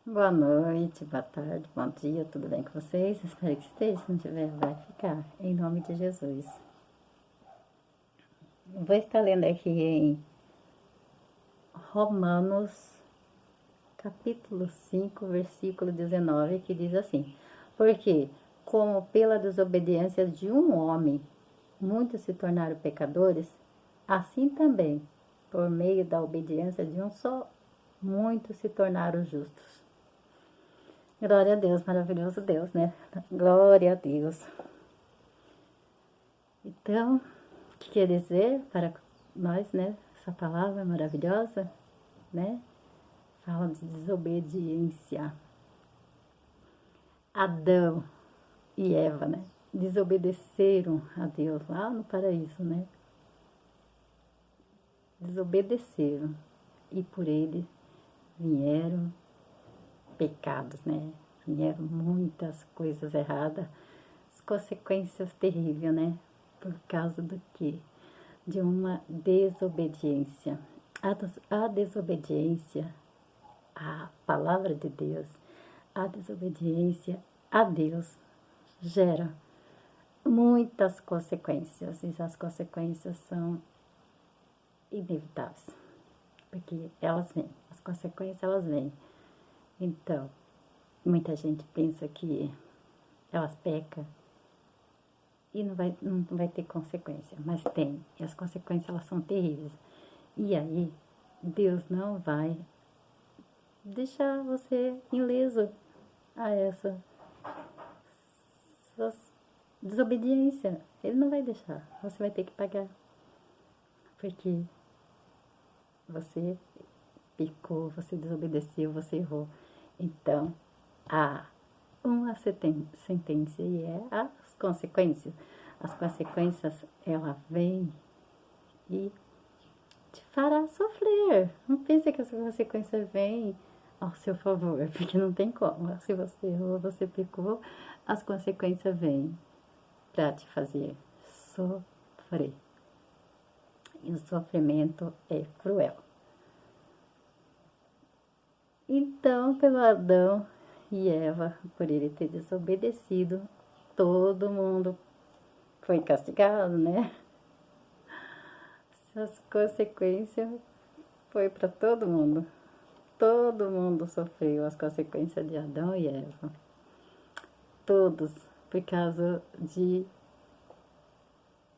Boa noite, boa tarde, bom dia, tudo bem com vocês? Espero que esteja, se não tiver, vai ficar, em nome de Jesus. Vou estar lendo aqui em Romanos, capítulo 5, versículo 19, que diz assim: Porque, como pela desobediência de um homem, muitos se tornaram pecadores, assim também, por meio da obediência de um só, muitos se tornaram justos. Glória a Deus, maravilhoso Deus, né? Glória a Deus. Então, o que quer dizer para nós, né? Essa palavra maravilhosa, né? Fala de desobediência. Adão e Eva, né? Desobedeceram a Deus lá no paraíso, né? Desobedeceram. E por ele vieram pecados, né? Vieram muitas coisas erradas, as consequências terríveis, né? Por causa do quê? De uma desobediência. A desobediência à palavra de Deus, a desobediência a Deus gera muitas consequências e as consequências são inevitáveis, porque elas vêm, as consequências elas vêm. Então, muita gente pensa que elas pecam e não vai ter consequência, mas tem, e as consequências elas são terríveis. E aí, Deus não vai deixar você ileso a essas desobediência. Ele não vai deixar. Você vai ter que pagar. Porque você pecou, você desobedeceu, você errou. Então, há uma sentença e é as consequências. As consequências, ela vem e te fará sofrer. Não pense que as consequências vêm ao seu favor, porque não tem como. Se você errou, você pecou, as consequências vêm para te fazer sofrer. E o sofrimento é cruel. Então, pelo Adão e Eva, por ele ter desobedecido, todo mundo foi castigado, né? As consequências foi para todo mundo. Todo mundo sofreu as consequências de Adão e Eva. Todos, por causa de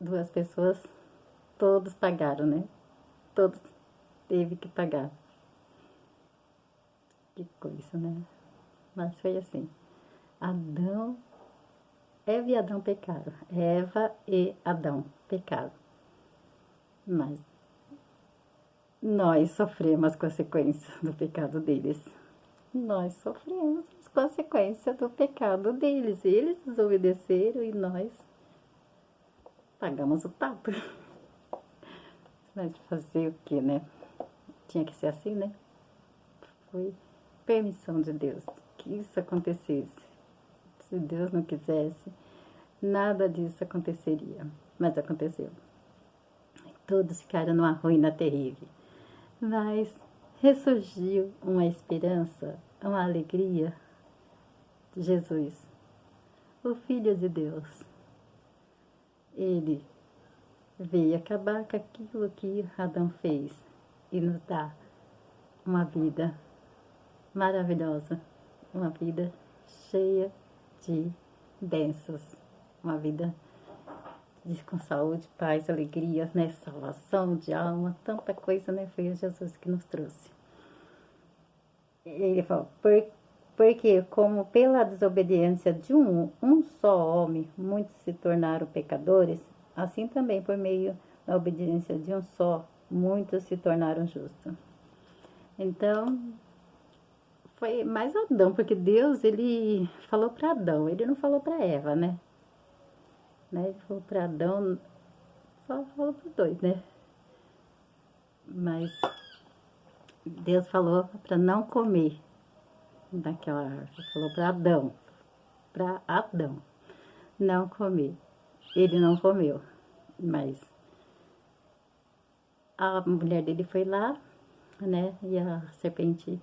duas pessoas, todos pagaram, né? Todos teve que pagar. Que coisa, né? Mas foi assim. Adão, Eva e Adão pecaram. Eva e Adão pecaram. Mas nós sofremos as consequências do pecado deles. Nós sofremos as consequências do pecado deles. Eles desobedeceram e nós pagamos o pato. Mas fazer o que, né? Tinha que ser assim, né? Foi permissão de Deus que isso acontecesse. Se Deus não quisesse, nada disso aconteceria. Mas aconteceu. Todos ficaram numa ruína terrível. Mas ressurgiu uma esperança, uma alegria de Jesus, o Filho de Deus. Ele veio acabar com aquilo que Adão fez e nos dar uma vida maravilhosa, uma vida cheia de bênçãos, uma vida com saúde, paz, alegria, né? Salvação de alma, tanta coisa, né? Foi Jesus que nos trouxe. Ele falou, porque como pela desobediência de um só homem, muitos se tornaram pecadores, assim também por meio da obediência de um só, muitos se tornaram justos. Então, foi mais Adão, porque Deus, ele falou para Adão, ele não falou para Eva, né? Ele falou para Adão, só falou para os dois, né? Mas Deus falou para não comer daquela árvore, falou para Adão não comer. Ele não comeu, mas a mulher dele foi lá, né? E a serpente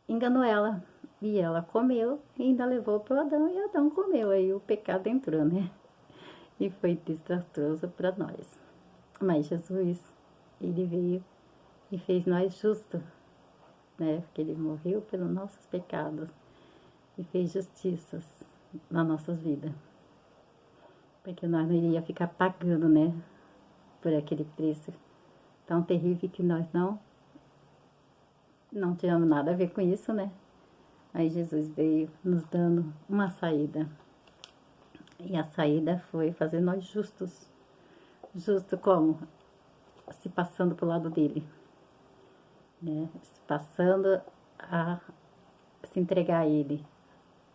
enganou ela. E ela comeu e ainda levou para o Adão e Adão comeu. Aí o pecado entrou, né? E foi desastroso para nós. Mas Jesus, ele veio e fez nós justos, né? Porque ele morreu pelos nossos pecados e fez justiças nas nossas vidas. Porque nós não iríamos ficar pagando, né? Por aquele preço tão terrível que nós não tínhamos nada a ver com isso, né? Aí Jesus veio nos dando uma saída. E a saída foi fazer nós justos. Justo como? Se passando pro lado dele, né? Se passando a se entregar a ele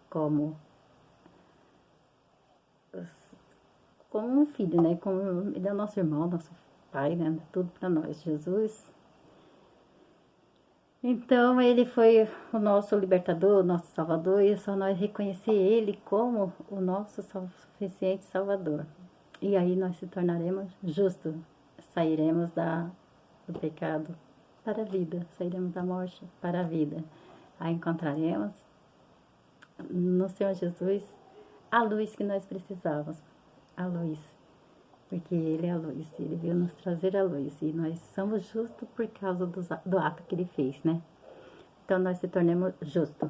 como um filho, né? Como ele é nosso irmão, nosso pai, né? Tudo para nós, Jesus. Então ele foi o nosso libertador, o nosso salvador, e é só nós reconhecer ele como o nosso suficiente salvador. E aí nós se tornaremos justos, sairemos do pecado para a vida, sairemos da morte para a vida. Aí encontraremos no Senhor Jesus a luz que nós precisávamos, a luz, porque Ele é a luz, Ele veio nos trazer a luz, e nós somos justos por causa do ato que Ele fez, né? Então nós se tornemos justos.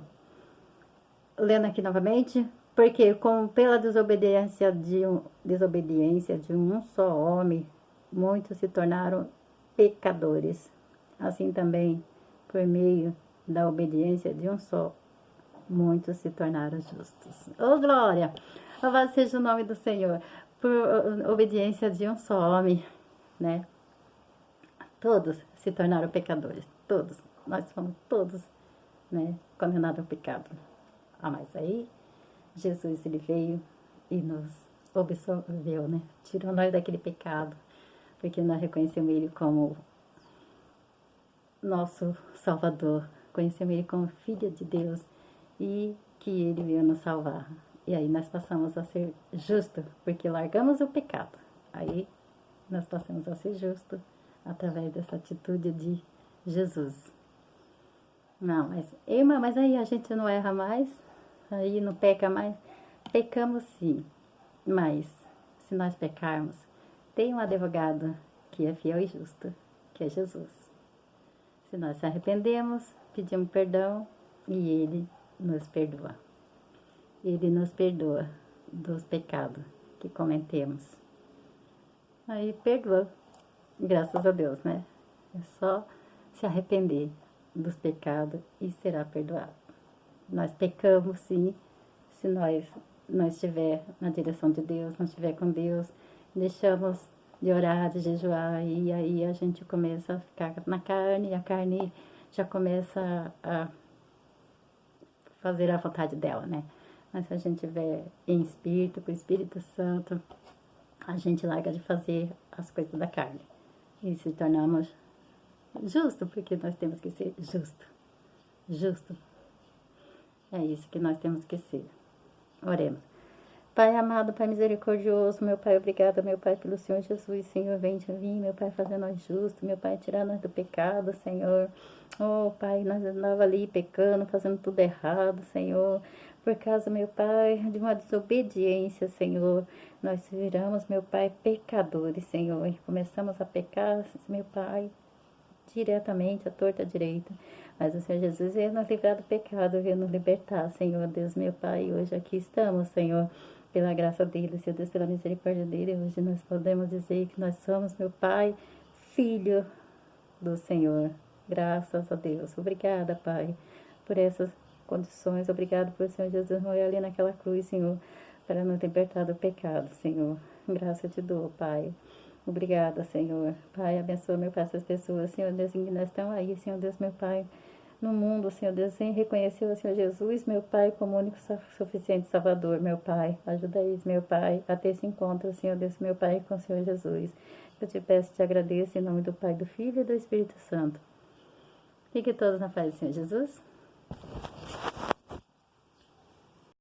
Lendo aqui novamente, porque pela desobediência de um só homem, muitos se tornaram pecadores. Assim também, por meio da obediência de um só, muitos se tornaram justos. Ô glória! Louvado seja o nome do Senhor. Por obediência de um só homem, né? Todos se tornaram pecadores. Todos. Nós fomos todos, né? Condenados ao pecado. Ah, mas aí, Jesus, ele veio e nos absolveu, né? Tirou nós daquele pecado. Porque nós reconhecemos ele como nosso Salvador. Conhecemos ele como Filho de Deus. E que ele veio nos salvar. E aí nós passamos a ser justos, porque largamos o pecado. Aí nós passamos a ser justos através dessa atitude de Jesus. Não, mas aí a gente não erra mais, aí não peca mais. Pecamos sim, mas se nós pecarmos, tem um advogado que é fiel e justo, que é Jesus. Se nós se arrependemos, pedimos perdão e ele nos perdoa. Ele nos perdoa dos pecados que cometemos. Aí perdoa, graças a Deus, né? É só se arrepender dos pecados e será perdoado. Nós pecamos sim, se nós não estiver na direção de Deus, não estiver com Deus, deixamos de orar, de jejuar, e aí a gente começa a ficar na carne, e a carne já começa a fazer a vontade dela, né? Mas se a gente estiver em espírito, com o Espírito Santo, a gente larga de fazer as coisas da carne. E se tornamos justos, porque nós temos que ser justos. Justo. É isso que nós temos que ser. Oremos. Pai amado, Pai misericordioso, meu Pai, obrigada, meu Pai, pelo Senhor Jesus. Senhor, vem de mim, meu Pai, fazer nós justos, meu Pai, tirar nós do pecado, Senhor. Oh, Pai, nós andávamos ali pecando, fazendo tudo errado, Senhor. Por causa, meu Pai, de uma desobediência, Senhor. Nós viramos, meu Pai, pecadores, Senhor. E começamos a pecar, meu Pai, diretamente, à torta direita. Mas o Senhor Jesus veio nos livrar do pecado, veio nos libertar, Senhor Deus, meu Pai. E hoje aqui estamos, Senhor, pela graça dele, Senhor Deus, pela misericórdia dele. Hoje nós podemos dizer que nós somos, meu Pai, filho do Senhor. Graças a Deus. Obrigada, Pai, por essas condições. Obrigado por o Senhor Jesus morrer ali naquela cruz, Senhor, para nos libertar do pecado, Senhor. Graça te dou, Pai. Obrigada, Senhor. Pai, abençoa, meu Pai, essas pessoas, Senhor Deus, que nós estamos aí, Senhor Deus, meu Pai, no mundo, Senhor Deus, sem reconhecer o Senhor Jesus, meu Pai, como único suficiente Salvador, meu Pai. Ajuda eles, meu Pai, a ter esse encontro, Senhor Deus, meu Pai, com o Senhor Jesus. Eu te peço, te agradeço, em nome do Pai, do Filho e do Espírito Santo. Fique todos na paz do Senhor Jesus.